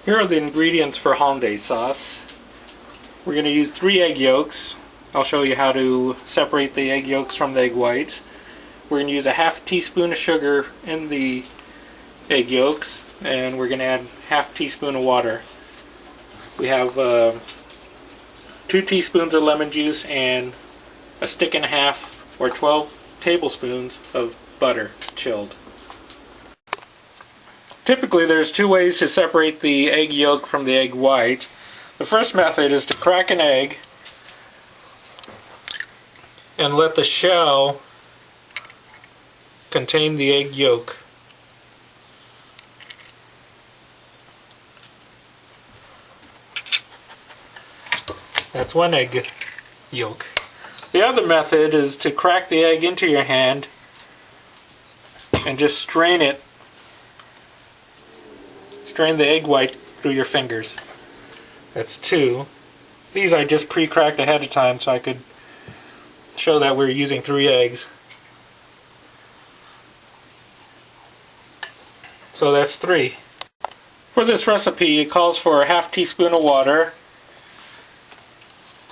Here are the ingredients for Hollandaise sauce. We're going to use 3 egg yolks. I'll show you how to separate the egg yolks from the egg whites. We're going to use a half teaspoon of sugar in the egg yolks, and we're going to add half teaspoon of water. We have 2 teaspoons of lemon juice and a stick and a half or 12 tablespoons of butter, chilled. Typically there's 2 ways to separate the egg yolk from the egg white. The first method is to crack an egg and let the shell contain the egg yolk. That's 1 egg yolk. The other method is to crack the egg into your hand and just strain it. Strain the egg white through your fingers. That's 2. These I just pre-cracked ahead of time so I could show that we're using 3 eggs. So that's 3. For this recipe, it calls for a half teaspoon of water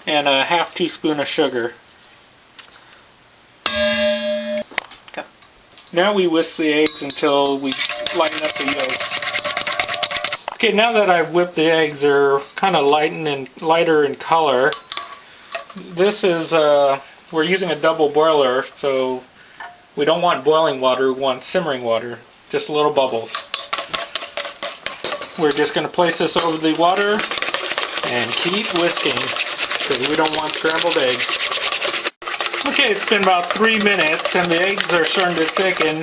and a half teaspoon of sugar. Go. Now we whisk the eggs until we lighten up the yolks. Okay, now that I've whipped the eggs, they're kind of lighter in color. This is, we're using a double boiler, so we don't want boiling water, we want simmering water. Just little bubbles. We're just going to place this over the water and keep whisking because we don't want scrambled eggs. Okay, it's been about 3 minutes and the eggs are starting to thicken.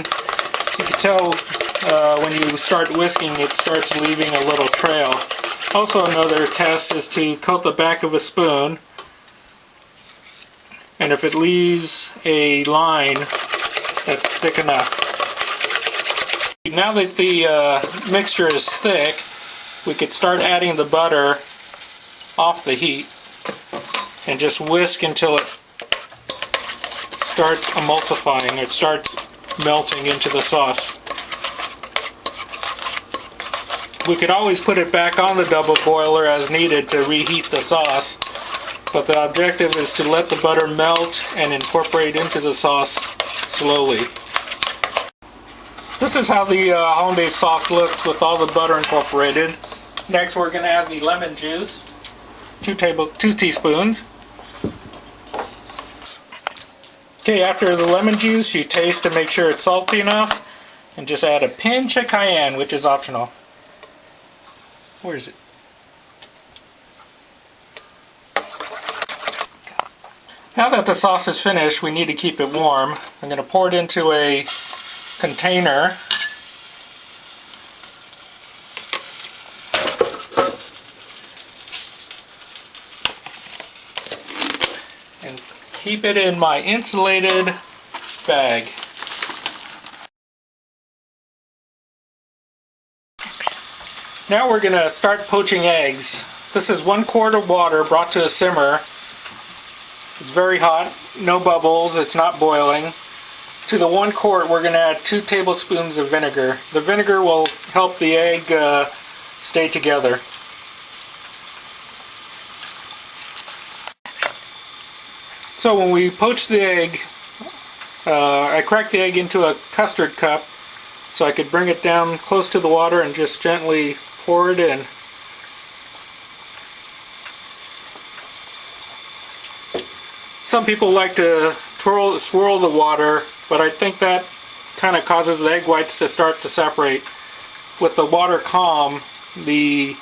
You can tell when you start whisking it starts leaving a little trail. Also another test is to coat the back of a spoon, and if it leaves a line, that's thick enough. Now that the mixture is thick, we could start adding the butter off the heat and just whisk until it starts emulsifying, it starts melting into the sauce. We could always put it back on the double boiler as needed to reheat the sauce, but the objective is to let the butter melt and incorporate into the sauce slowly. This is how the Hollandaise sauce looks with all the butter incorporated. Next we're going to add the lemon juice, 2 teaspoons. Okay, after the lemon juice you taste to make sure it's salty enough and just add a pinch of cayenne, which is optional. Where is it? Now that the sauce is finished, we need to keep it warm. I'm going to pour it into a container. And keep it in my insulated bag. Now we're going to start poaching eggs. This is 1 quart of water brought to a simmer. It's very hot, no bubbles, it's not boiling. To the 1 quart we're going to add 2 tablespoons of vinegar. The vinegar will help the egg stay together. So when we poach the egg, I crack the egg into a custard cup so I could bring it down close to the water and just gently pour it in. Some people like to swirl the water, but I think that kind of causes the egg whites to start to separate. With the water calm, the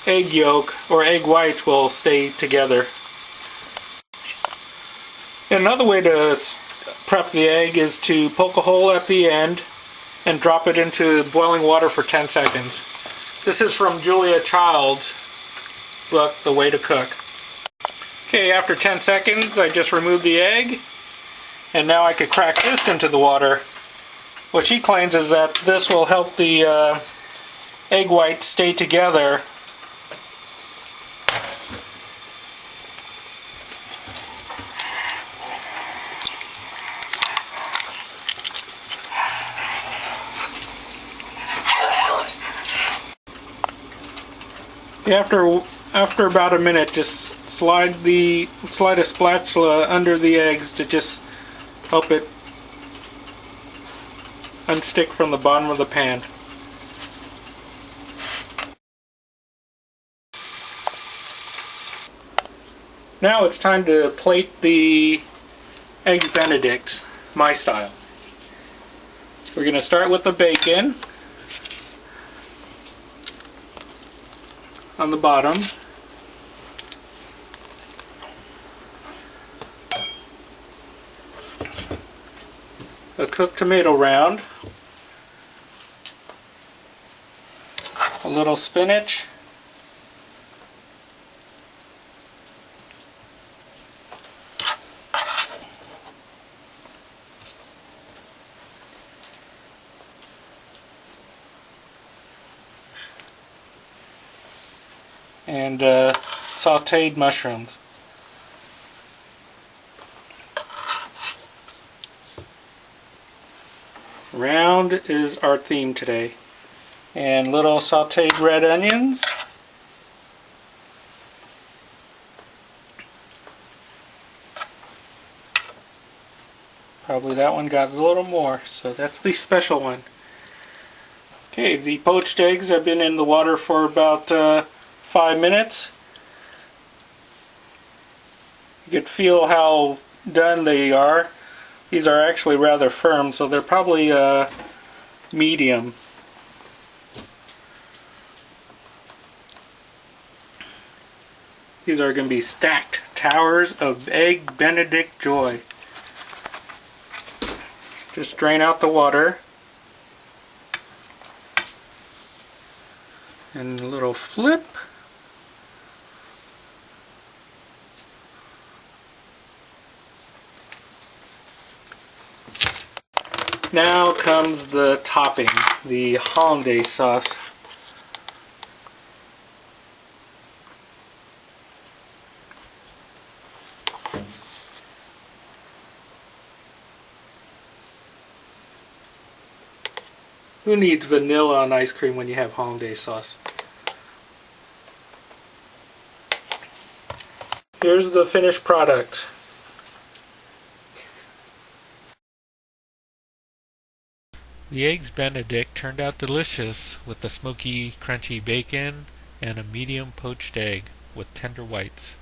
egg yolk or egg whites will stay together. Another way to prep the egg is to poke a hole at the end and drop it into boiling water for 10 seconds. This is from Julia Child's book, The Way to Cook. Okay, after 10 seconds I just removed the egg, and now I could crack this into the water. What she claims is that this will help the egg whites stay together. After about a minute, just slide a spatula under the eggs to just help it unstick from the bottom of the pan. Now it's time to plate the eggs Benedict, my style. We're going to start with the bacon on the bottom. A cooked tomato round. A little spinach. And sauteed mushrooms. Round is our theme today. And little sauteed red onions. Probably that one got a little more, so that's the special one. Okay, the poached eggs have been in the water for about 5 minutes. You can feel how done they are. These are actually rather firm, so they're probably medium. These are going to be stacked towers of egg Benedict joy. Just drain out the water. And a little flip. Now comes the topping, the Hollandaise sauce. Who needs vanilla on ice cream when you have Hollandaise sauce? Here's the finished product. The eggs Benedict turned out delicious with the smoky, crunchy bacon and a medium poached egg with tender whites.